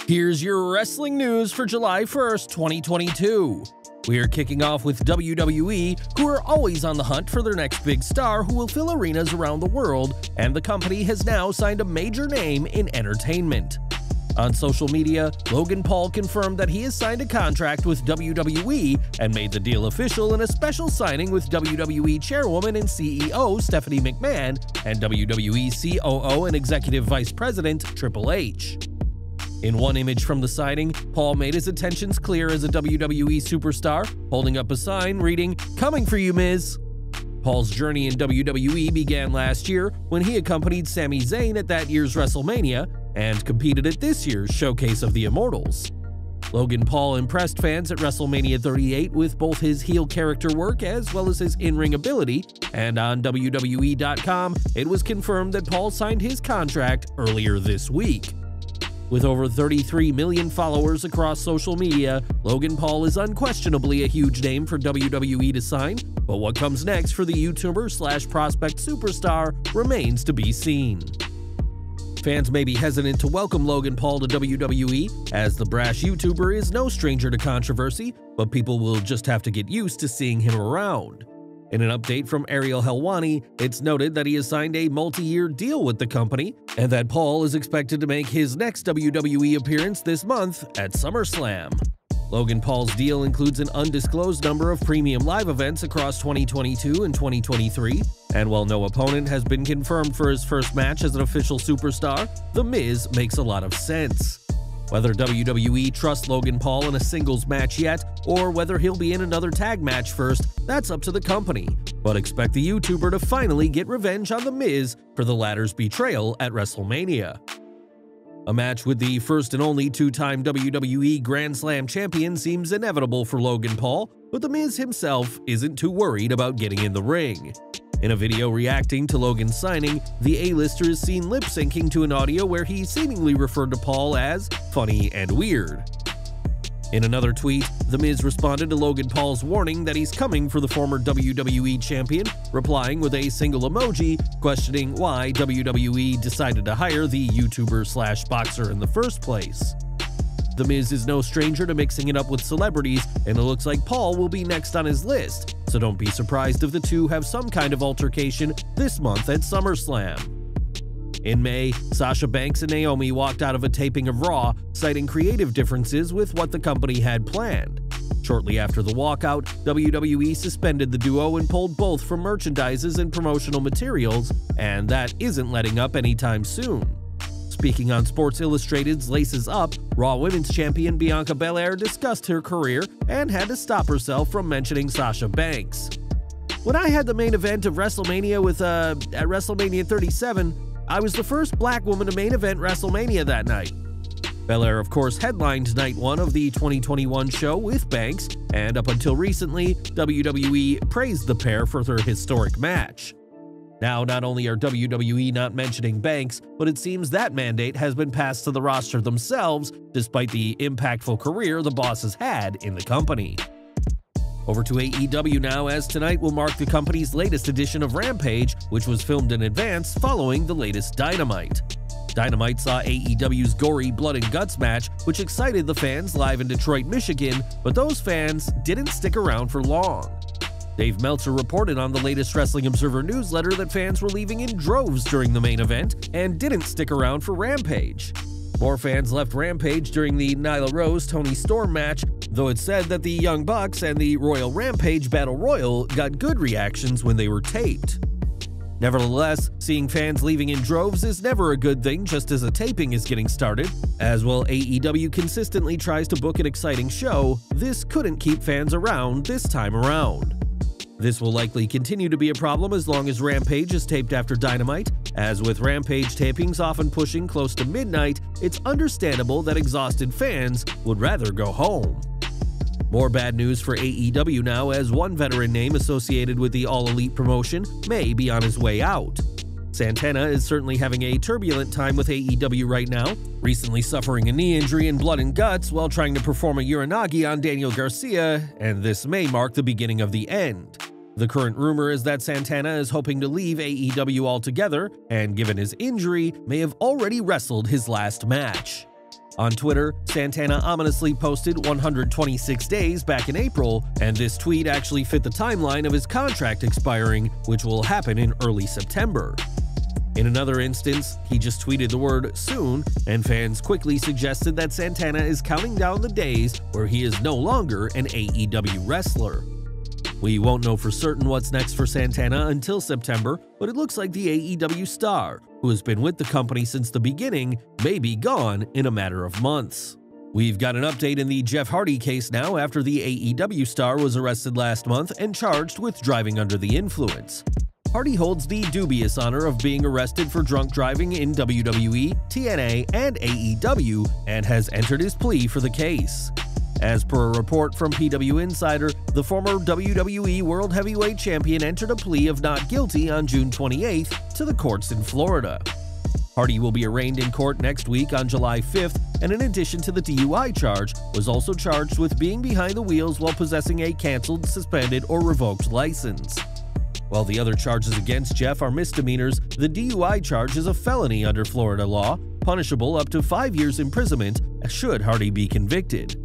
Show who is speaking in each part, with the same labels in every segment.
Speaker 1: Here's your wrestling news for July 1st, 2022. We are kicking off with WWE, who are always on the hunt for their next big star who will fill arenas around the world, and the company has now signed a major name in entertainment. On social media, Logan Paul confirmed that he has signed a contract with WWE and made the deal official in a special signing with WWE Chairwoman and CEO Stephanie McMahon and WWE COO and Executive Vice President Triple H. In one image from the signing, Paul made his intentions clear as a WWE superstar, holding up a sign reading, "Coming for you, Miz." Paul's journey in WWE began last year when he accompanied Sami Zayn at that year's WrestleMania and competed at this year's Showcase of the Immortals. Logan Paul impressed fans at WrestleMania 38 with both his heel character work as well as his in-ring ability, and on WWE.com, it was confirmed that Paul signed his contract earlier this week. With over 33 million followers across social media, Logan Paul is unquestionably a huge name for WWE to sign, but what comes next for the YouTuber/prospect superstar remains to be seen. Fans may be hesitant to welcome Logan Paul to WWE, as the brash YouTuber is no stranger to controversy, but people will just have to get used to seeing him around. In an update from Ariel Helwani, it's noted that he has signed a multi-year deal with the company, and that Paul is expected to make his next WWE appearance this month at SummerSlam. Logan Paul's deal includes an undisclosed number of premium live events across 2022 and 2023, and while no opponent has been confirmed for his first match as an official superstar, The Miz makes a lot of sense. Whether WWE trusts Logan Paul in a singles match yet, or whether he'll be in another tag match first, that's up to the company, but expect the YouTuber to finally get revenge on The Miz for the latter's betrayal at WrestleMania. A match with the first and only two-time WWE Grand Slam champion seems inevitable for Logan Paul, but The Miz himself isn't too worried about getting in the ring. In a video reacting to Logan's signing, the A-lister is seen lip-syncing to an audio where he seemingly referred to Paul as funny and weird. In another tweet, The Miz responded to Logan Paul's warning that he's coming for the former WWE Champion, replying with a single emoji, questioning why WWE decided to hire the YouTuber/boxer in the first place. The Miz is no stranger to mixing it up with celebrities, and it looks like Paul will be next on his list, so don't be surprised if the two have some kind of altercation this month at SummerSlam. In May, Sasha Banks and Naomi walked out of a taping of Raw, citing creative differences with what the company had planned. Shortly after the walkout, WWE suspended the duo and pulled both from merchandises and promotional materials, and that isn't letting up anytime soon. Speaking on Sports Illustrated's Laces Up, Raw Women's Champion Bianca Belair discussed her career and had to stop herself from mentioning Sasha Banks. "When I had the main event of WrestleMania at WrestleMania 37, I was the first black woman to main event WrestleMania that night." Belair, of course, headlined Night 1 of the 2021 show with Banks, and up until recently, WWE praised the pair for their historic match. Now, not only are WWE not mentioning Banks, but it seems that mandate has been passed to the roster themselves, despite the impactful career the boss has had in the company. Over to AEW now, as tonight will mark the company's latest edition of Rampage, which was filmed in advance following the latest Dynamite. Dynamite saw AEW's gory blood and guts match, which excited the fans live in Detroit, Michigan, but those fans didn't stick around for long. Dave Meltzer reported on the latest Wrestling Observer newsletter that fans were leaving in droves during the main event and didn't stick around for Rampage. More fans left Rampage during the Nyla Rose-Toni Storm match, though it said that the Young Bucks and the Royal Rampage Battle Royal got good reactions when they were taped. Nevertheless, seeing fans leaving in droves is never a good thing just as a taping is getting started. As while AEW consistently tries to book an exciting show, this couldn't keep fans around this time around. This will likely continue to be a problem as long as Rampage is taped after Dynamite. As with Rampage tapings often pushing close to midnight, it's understandable that exhausted fans would rather go home. More bad news for AEW now, as one veteran name associated with the All Elite promotion may be on his way out. Santana is certainly having a turbulent time with AEW right now, recently suffering a knee injury and blood and guts while trying to perform a Uranagi on Daniel Garcia, and this may mark the beginning of the end. The current rumor is that Santana is hoping to leave AEW altogether, and given his injury, may have already wrestled his last match. On Twitter, Santana ominously posted 126 days back in April, and this tweet actually fit the timeline of his contract expiring, which will happen in early September. In another instance, he just tweeted the word "soon," and fans quickly suggested that Santana is counting down the days where he is no longer an AEW wrestler. We won't know for certain what's next for Santana until September, but it looks like the AEW star, who has been with the company since the beginning, may be gone in a matter of months. We've got an update in the Jeff Hardy case now after the AEW star was arrested last month and charged with driving under the influence. Hardy holds the dubious honor of being arrested for drunk driving in WWE, TNA, and AEW, and has entered his plea for the case. As per a report from PW Insider, the former WWE World Heavyweight Champion entered a plea of not guilty on June 28th to the courts in Florida. Hardy will be arraigned in court next week on July 5th, and in addition to the DUI charge, was also charged with being behind the wheels while possessing a canceled, suspended, or revoked license. While the other charges against Jeff are misdemeanors, the DUI charge is a felony under Florida law, punishable up to 5 years imprisonment should Hardy be convicted.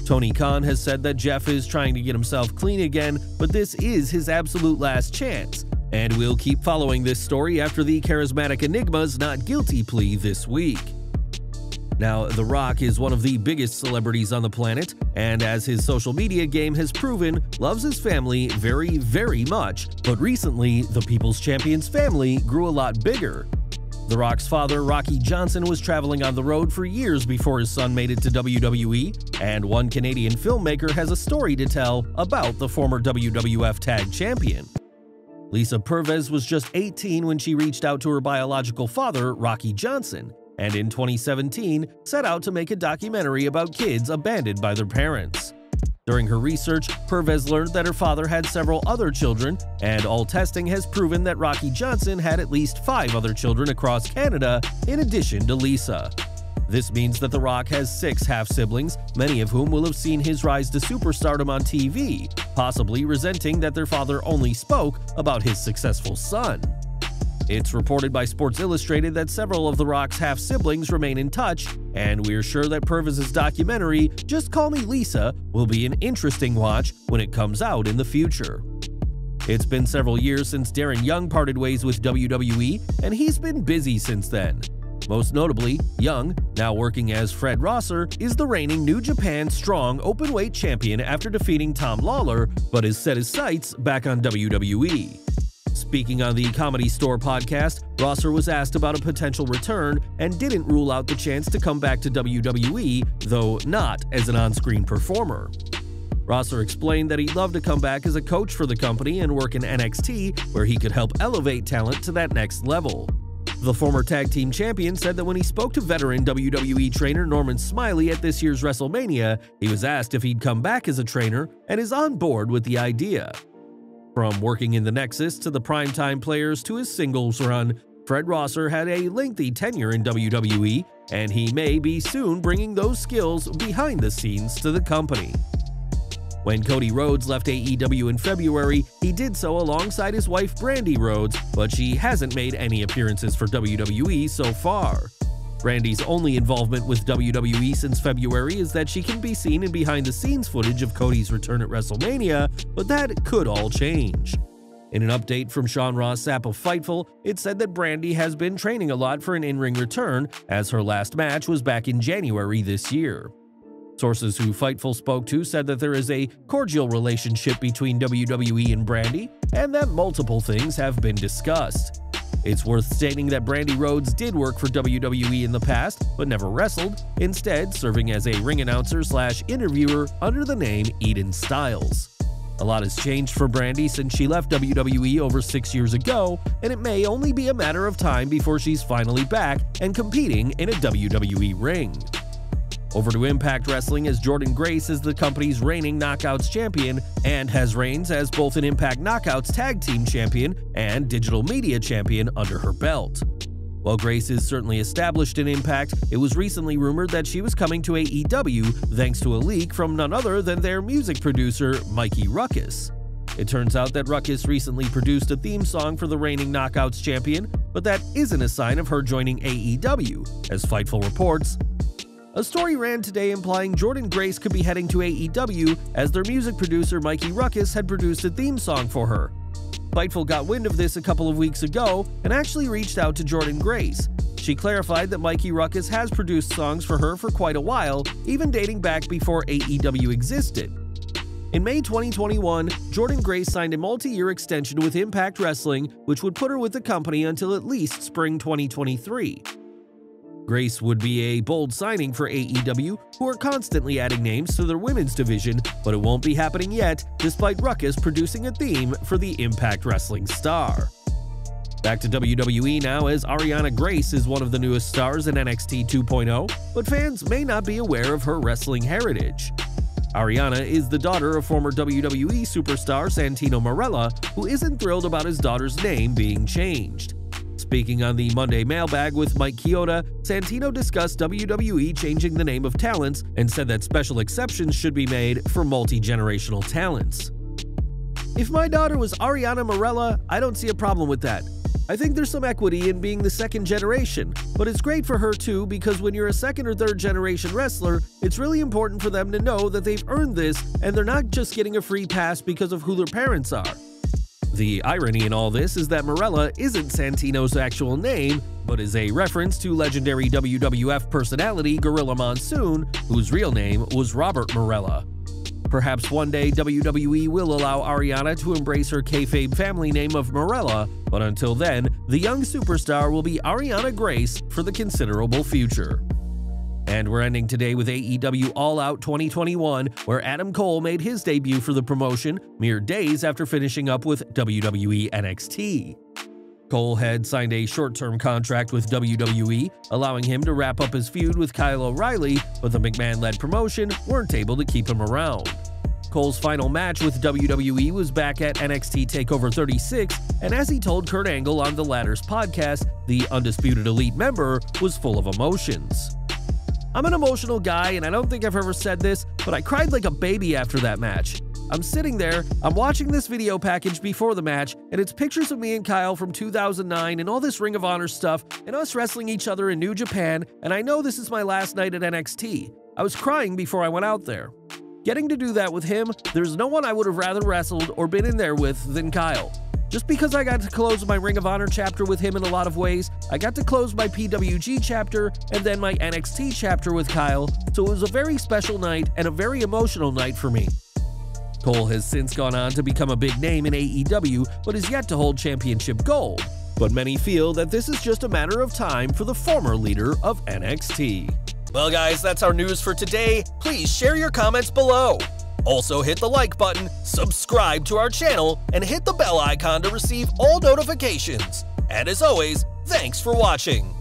Speaker 1: Tony Khan has said that Jeff is trying to get himself clean again, but this is his absolute last chance, and we'll keep following this story after the charismatic Enigma's not guilty plea this week. Now, The Rock is one of the biggest celebrities on the planet, and as his social media game has proven, loves his family very, very much, but recently, the People's Champion's family grew a lot bigger. The Rock's father, Rocky Johnson, was traveling on the road for years before his son made it to WWE, and one Canadian filmmaker has a story to tell about the former WWF Tag Champion. Lisa Purves was just 18 when she reached out to her biological father, Rocky Johnson, and in 2017 set out to make a documentary about kids abandoned by their parents. During her research, Purves learned that her father had several other children, and all testing has proven that Rocky Johnson had at least 5 other children across Canada in addition to Lisa. This means that The Rock has 6 half-siblings, many of whom will have seen his rise to superstardom on TV, possibly resenting that their father only spoke about his successful son. It's reported by Sports Illustrated that several of The Rock's half-siblings remain in touch, and we're sure that Purves' documentary, Just Call Me Lisa, will be an interesting watch when it comes out in the future. It's been several years since Darren Young parted ways with WWE, and he's been busy since then. Most notably, Young, now working as Fred Rosser, is the reigning New Japan Strong Openweight Champion after defeating Tom Lawler, but has set his sights back on WWE. Speaking on the Comedy Store podcast, Rosser was asked about a potential return and didn't rule out the chance to come back to WWE, though not as an on-screen performer. Rosser explained that he'd love to come back as a coach for the company and work in NXT, where he could help elevate talent to that next level. The former tag team champion said that when he spoke to veteran WWE trainer Norman Smiley at this year's WrestleMania, he was asked if he'd come back as a trainer and is on board with the idea. From working in the Nexus to the primetime players to his singles run, Fred Rosser had a lengthy tenure in WWE, and he may be soon bringing those skills behind the scenes to the company. When Cody Rhodes left AEW in February, he did so alongside his wife Brandi Rhodes, but she hasn't made any appearances for WWE so far. Brandi's only involvement with WWE since February is that she can be seen in behind-the-scenes footage of Cody's return at WrestleMania, but that could all change. In an update from Sean Ross Sapp of Fightful, it said that Brandi has been training a lot for an in-ring return, as her last match was back in January this year. Sources who Fightful spoke to said that there is a cordial relationship between WWE and Brandi, and that multiple things have been discussed. It's worth stating that Brandi Rhodes did work for WWE in the past, but never wrestled, instead serving as a ring announcer/interviewer under the name Eden Styles. A lot has changed for Brandi since she left WWE over 6 years ago, and it may only be a matter of time before she's finally back and competing in a WWE ring. Over to Impact Wrestling, as Jordynne Grace is the company's reigning Knockouts champion and has reigns as both an Impact Knockouts Tag Team champion and Digital Media champion under her belt. While Grace is certainly established in Impact, it was recently rumored that she was coming to AEW thanks to a leak from none other than their music producer, Mikey Ruckus. It turns out that Ruckus recently produced a theme song for the reigning Knockouts champion, but that isn't a sign of her joining AEW, as Fightful reports. A story ran today implying Jordynne Grace could be heading to AEW as their music producer Mikey Ruckus had produced a theme song for her. Fightful got wind of this a couple of weeks ago and actually reached out to Jordynne Grace. She clarified that Mikey Ruckus has produced songs for her for quite a while, even dating back before AEW existed. In May 2021, Jordynne Grace signed a multi-year extension with Impact Wrestling, which would put her with the company until at least spring 2023. Grace would be a bold signing for AEW, who are constantly adding names to their women's division, but it won't be happening yet, despite Ruckus producing a theme for the Impact Wrestling star. Back to WWE now, as Arianna Grace is one of the newest stars in NXT 2.0, but fans may not be aware of her wrestling heritage. Arianna is the daughter of former WWE superstar Santino Marella, who isn't thrilled about his daughter's name being changed. Speaking on the Monday Mailbag with Mike Chioda, Santino discussed WWE changing the name of talents and said that special exceptions should be made for multi-generational talents. If my daughter was Arianna Marella, I don't see a problem with that. I think there's some equity in being the second generation, but it's great for her too because when you're a second or third generation wrestler, it's really important for them to know that they've earned this and they're not just getting a free pass because of who their parents are. The irony in all this is that Marella isn't Santino's actual name, but is a reference to legendary WWF personality Gorilla Monsoon, whose real name was Robert Marella. Perhaps one day WWE will allow Arianna to embrace her kayfabe family name of Marella, but until then, the young superstar will be Arianna Grace for the considerable future. And we're ending today with AEW All Out 2021, where Adam Cole made his debut for the promotion mere days after finishing up with WWE NXT. Cole had signed a short-term contract with WWE, allowing him to wrap up his feud with Kyle O'Reilly, but the McMahon-led promotion weren't able to keep him around. Cole's final match with WWE was back at NXT TakeOver 36, and as he told Kurt Angle on the latter's podcast, the Undisputed Elite member was full of emotions. I'm an emotional guy, and I don't think I've ever said this, but I cried like a baby after that match. I'm sitting there, I'm watching this video package before the match, and it's pictures of me and Kyle from 2009 and all this Ring of Honor stuff, and us wrestling each other in New Japan, and I know this is my last night at NXT. I was crying before I went out there. Getting to do that with him, there's no one I would have rather wrestled or been in there with than Kyle. Just because I got to close my Ring of Honor chapter with him in a lot of ways, I got to close my PWG chapter and then my NXT chapter with Kyle, so it was a very special night and a very emotional night for me. Cole has since gone on to become a big name in AEW, but is yet to hold championship gold. But many feel that this is just a matter of time for the former leader of NXT. Well guys, that's our news for today. Please share your comments below. Also hit the like button, subscribe to our channel, and hit the bell icon to receive all notifications. And as always, thanks for watching.